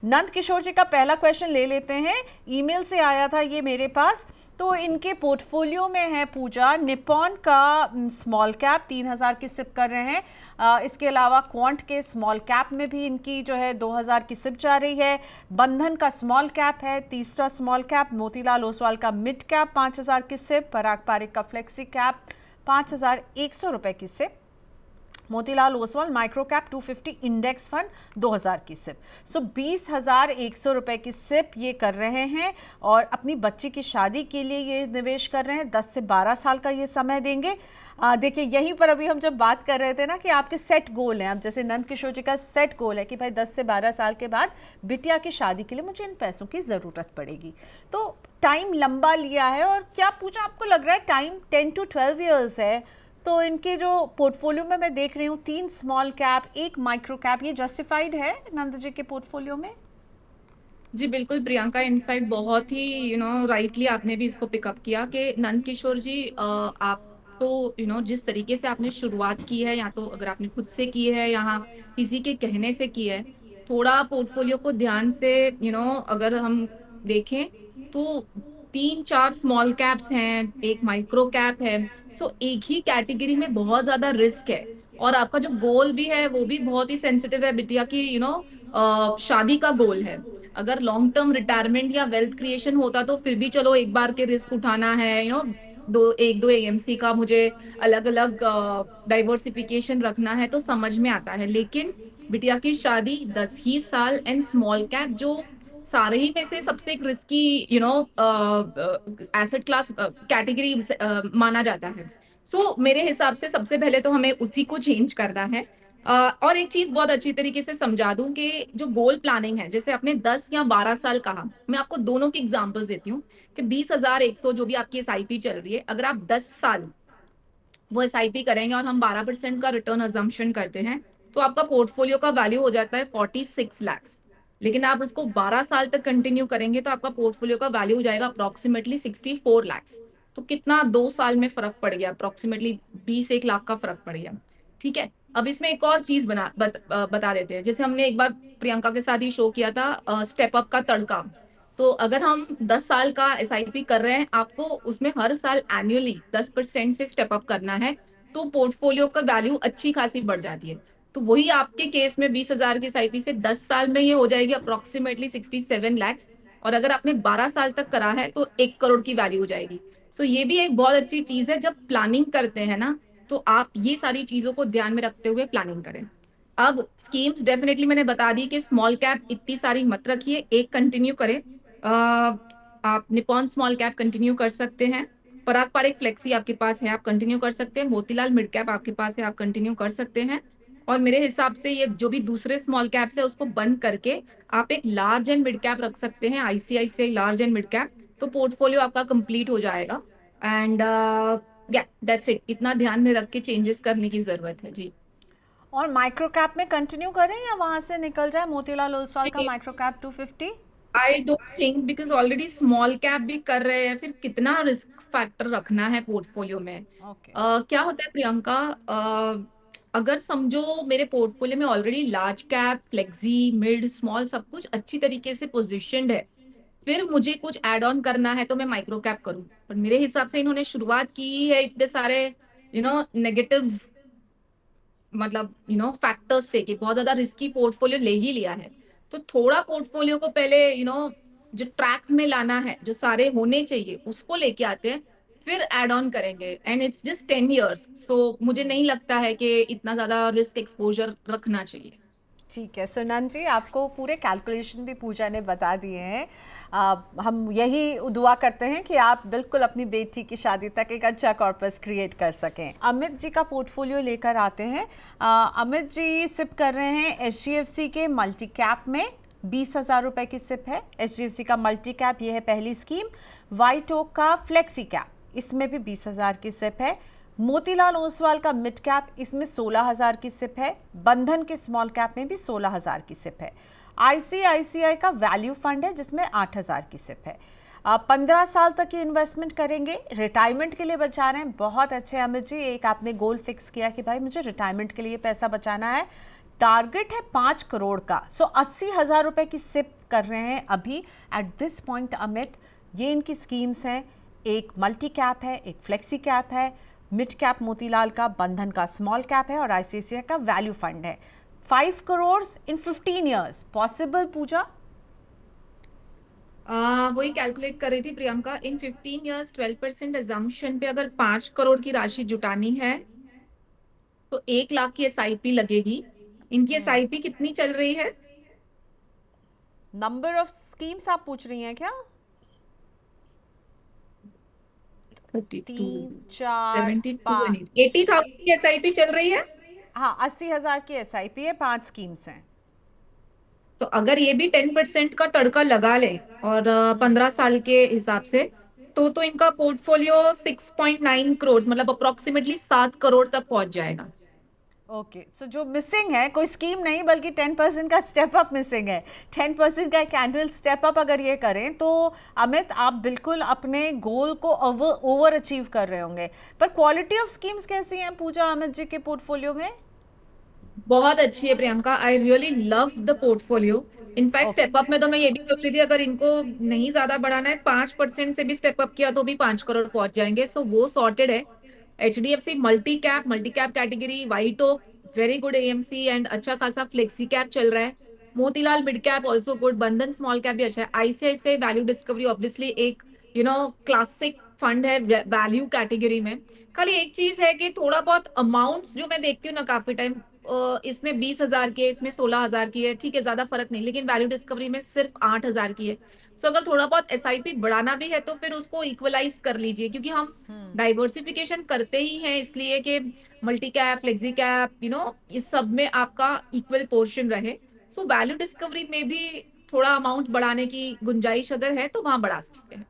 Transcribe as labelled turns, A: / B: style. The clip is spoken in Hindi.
A: नंद किशोर जी का पहला क्वेश्चन ले लेते हैं, ईमेल से आया था ये मेरे पास। तो इनके पोर्टफोलियो में है पूजा, निपॉन का स्मॉल कैप 3000 की सिप कर रहे हैं। इसके अलावा क्वांट के स्मॉल कैप में भी इनकी जो है 2000 की सिप जा रही है। बंधन का स्मॉल कैप है, तीसरा स्मॉल कैप। मोतीलाल ओसवाल का मिड कैप 5000 की सिप। पराग पारिक का फ्लेक्सी कैप 5100 रुपए की SIP. Motilal Oswal micro cap 250 index fund 2000 की सिप। सो 20,100 रुपए की सिप ये कर रहे हैं और अपनी बच्ची की शादी के लिए ये निवेश कर रहे हैं। 10 से 12 साल का ये समय देंगे। देखिए यहीं पर अभी हम जब बात कर रहे थे ना कि आपके सेट गोल हैं, अब जैसे नंद किशोर जी का सेट गोल है कि भाई 10 से 12 साल के बाद बिटिया की शादी के लिए मुझे इन पैसों की ज़रूरत पड़ेगी। तो टाइम लंबा लिया है। और क्या पूछा, आपको लग रहा है टाइम 10 to 12 ईयर्स है? तो इनके जो पोर्टफोलियो में मैं देख रही हूँ 3 स्मॉल कैप 1 माइक्रो कैप, ये जस्टिफाइड है नंद जी के पोर्टफोलियो में?
B: जी बिल्कुल प्रियंका, इनफैक्ट बहुत ही राइटली आपने भी इसको पिकअप किया कि नंद किशोर जी, आप तो जिस तरीके से आपने शुरुआत की है, या तो अगर आपने खुद से की है या किसी के कहने से की है, थोड़ा पोर्टफोलियो को ध्यान से अगर हम देखें तो 3-4 स्मॉल कैप्स हैं, एक माइक्रो कैप है। सो एक ही कैटेगरी में बहुत ज्यादा रिस्क है, और आपका जो गोल भी है वो भी बहुत ही सेंसिटिव है, बिटिया की शादी का गोल है। अगर लॉन्ग टर्म रिटायरमेंट या वेल्थ क्रिएशन होता तो फिर भी चलो एक बार के रिस्क उठाना है, एक दो एएमसी का मुझे अलग अलग डाइवर्सिफिकेशन रखना है तो समझ में आता है। लेकिन बिटिया की शादी 10 ही साल एंड स्मॉल कैप, जो सारे ही में से सबसे एक रिस्की एसेट क्लास कैटेगरी माना जाता है। सो मेरे हिसाब से सबसे पहले तो हमें उसी को चेंज करना है। और एक चीज बहुत अच्छी तरीके से समझा दूं कि जो गोल प्लानिंग है, जैसे आपने 10 या 12 साल कहा, मैं आपको दोनों की एग्जांपल्स देती हूँ कि 20,100 जो भी आपकी एसआईपी चल रही है, अगर आप 10 साल वो एसआईपी करेंगे और हम 12% का रिटर्न अजम्पशन करते हैं, तो आपका पोर्टफोलियो का वैल्यू हो जाता है 46 लाख। लेकिन आप उसको 12 साल तक कंटिन्यू करेंगे तो आपका पोर्टफोलियो का वैल्यू हो जाएगा अप्रोक्सीमेटली 64 लाख। तो कितना 2 साल में फर्क पड़ गया, अप्रोक्सीमेटली 21 लाख का फर्क पड़ गया। ठीक है, अब इसमें एक और चीज बता देते हैं। जैसे हमने एक बार प्रियंका के साथ ही शो किया था स्टेप अप का तड़का। तो अगर हम 10 साल का एसआईपी कर रहे हैं, आपको उसमें हर साल एनुअली 10% से स्टेप अप करना है, तो पोर्टफोलियो का वैल्यू अच्छी खासी बढ़ जाती है। तो वही आपके केस में 20,000 की एसआईपी से 10 साल में ये हो जाएगी अप्रोक्सीमेटली 67 लाख। और अगर आपने 12 साल तक करा है तो 1 करोड़ की वैल्यू हो जाएगी। सो ये भी एक बहुत अच्छी चीज है, जब प्लानिंग करते हैं ना, तो आप ये सारी चीजों को ध्यान में रखते हुए प्लानिंग करें। अब स्कीम्स डेफिनेटली मैंने बता दी कि स्मॉल कैप इतनी सारी मत रखिए, एक कंटिन्यू करें। आप निपॉन स्मॉल कैप कंटिन्यू कर सकते हैं। पराग पारिक फ्लेक्सी आपके पास है, आप कंटिन्यू कर सकते हैं। मोतीलाल मिड कैप आपके पास है, आप कंटिन्यू कर सकते हैं। और मेरे हिसाब से ये जो भी दूसरे स्मॉल कैप्स है उसको बंद करके आप एक लार्ज एंड मिड कैप रख सकते हैं, ICICI large and mid cap. तो पोर्टफोलियो आपका कंप्लीट हो जाएगा। एंड या दैट्स इट, इतना ध्यान में रख के चेंजेस करने की जरूरत है जी।
A: और माइक्रो कैप में कंटिन्यू करें या वहां से निकल जाए? मोतीलाल ओसवाल का micro cap 250।
B: I don't think, because already small cap भी कर रहे हैं, फिर कितना रिस्क फैक्टर रखना है पोर्टफोलियो में।
A: ओके।
B: क्या होता है प्रियंका, अगर समझो मेरे पोर्टफोलियो में already large cap, flexi, mid, small सब कुछ अच्छी तरीके से पोजिशनड है, फिर मुझे कुछ ऐड ऑन करना है तो मैं माइक्रो कैप करूं। पर मेरे हिसाब से इन्होंने शुरुआत की है इतने सारे नेगेटिव मतलब फैक्टर्स से, कि बहुत ज्यादा रिस्की पोर्टफोलियो ले ही लिया है। तो थोड़ा पोर्टफोलियो को पहले जो ट्रैक में लाना है, जो सारे होने चाहिए उसको लेके आते हैं, फिर एड ऑन करेंगे। एंड इट्स जस्ट 10 years, सो मुझे नहीं लगता है कि इतना ज्यादा रिस्क एक्सपोजर रखना चाहिए।
A: ठीक है सुनन जी, आपको पूरे कैलकुलेशन भी पूजा ने बता दिए हैं। हम यही दुआ करते हैं कि आप बिल्कुल अपनी बेटी की शादी तक एक अच्छा कॉर्पस क्रिएट कर सकें। अमित जी का पोर्टफोलियो लेकर आते हैं। अमित जी सिप कर रहे हैं एचडीएफसी के मल्टी कैप में। 20,000 रुपए की सिप है एचडीएफसी का मल्टी कैप, ये है पहली स्कीम। वाइट ओक का फ्लेक्सी कैप, इसमें भी 20,000 की सिप है। मोतीलाल ओसवाल का मिड कैप, इसमें 16,000 की सिप है। बंधन के स्मॉल कैप में भी 16,000 की सिप है। आईसीआईसीआई का वैल्यू फंड है जिसमें 8,000 की सिप है। 15 साल तक की इन्वेस्टमेंट करेंगे, रिटायरमेंट के लिए बचा रहे हैं। बहुत अच्छे अमित जी, एक आपने गोल फिक्स किया कि भाई मुझे रिटायरमेंट के लिए पैसा बचाना है। टारगेट है 5 करोड़ का। सो 80,000 रुपए की सिप कर रहे हैं अभी एट दिस पॉइंट अमित। ये इनकी स्कीम्स हैं, एक मल्टी कैप है, एक फ्लेक्सी कैप है, मिड कैप मोतीलाल का, बंधन का स्मॉल कैप है और आईसीआईसीआई का वैल्यू फंड है। 5 करोड़ इन 15 ईयर्स पॉसिबल पूजा?
B: वही कैलकुलेट कर रही थी प्रियंका, इन 15 इयर्स 12% एजम्पशन पे अगर 5 करोड़ की राशि जुटानी है तो 1 लाख की एसआईपी लगेगी। इनकी एसआईपी कितनी चल रही है?
A: नंबर ऑफ स्कीम्स आप पूछ रही हैं क्या?
B: 32,
A: 3, 4,
B: 72
A: 5।
B: 80,000 की एसआईपी चल रही है।
A: हाँ, 80,000 की एसआईपी है, 5 स्कीम्स हैं।
B: तो अगर ये भी 10% का तड़का लगा ले और 15 साल के हिसाब से तो इनका पोर्टफोलियो 6.9 करोड़ मतलब अप्रोक्सीमेटली 7 करोड़ तक पहुंच जाएगा।
A: ओके, सो जो मिसिंग है कोई स्कीम नहीं बल्कि 10% का स्टेप अप मिसिंग है। 10% का एक एनुअल स्टेप अप अगर ये करें तो अमित आप बिल्कुल अपने गोल को ओवर अचीव कर रहे होंगे। पर क्वालिटी ऑफ स्कीम्स कैसी हैं पूजा अमित जी के पोर्टफोलियो में?
B: बहुत अच्छी है Priyanka, I really love the portfolio. In fact
A: okay,
B: step up में तो मैं ये भी सोच रही थी अगर इनको नहीं ज्यादा बढ़ाना है 5% से भी स्टेप अप किया तो भी 5 करोड़ पहुंच जाएंगे। सो वो सॉर्टेड है। HDFC multi cap category, White Oak very good AMC and अच्छा खासा फ्लेक्सी कैप चल रहा है। Motilal mid cap also good, Bandhan small cap भी अच्छा है। आईसीआईसीआई वैल्यू डिस्कवरी ऑब्वियसली एक क्लासिक फंड है वैल्यू कैटेगरी में। खाली एक चीज है कि थोड़ा बहुत अमाउंट्स जो मैं देखती हूँ ना काफी टाइम, इसमें 20,000 की है, इसमें 16,000 की है, ठीक है ज्यादा फर्क नहीं, लेकिन वैल्यू डिस्कवरी में सिर्फ 8,000 की है। सो अगर थोड़ा बहुत एसआईपी बढ़ाना भी है तो फिर उसको इक्वलाइज कर लीजिए, क्योंकि हम डाइवर्सिफिकेशन करते ही हैं इसलिए कि मल्टी कैप फ्लेक्सी कैप इस सब में आपका इक्वल पोर्शन रहे। सो वैल्यू डिस्कवरी में भी थोड़ा अमाउंट बढ़ाने की गुंजाइश अगर है तो वहां बढ़ा सकते हैं।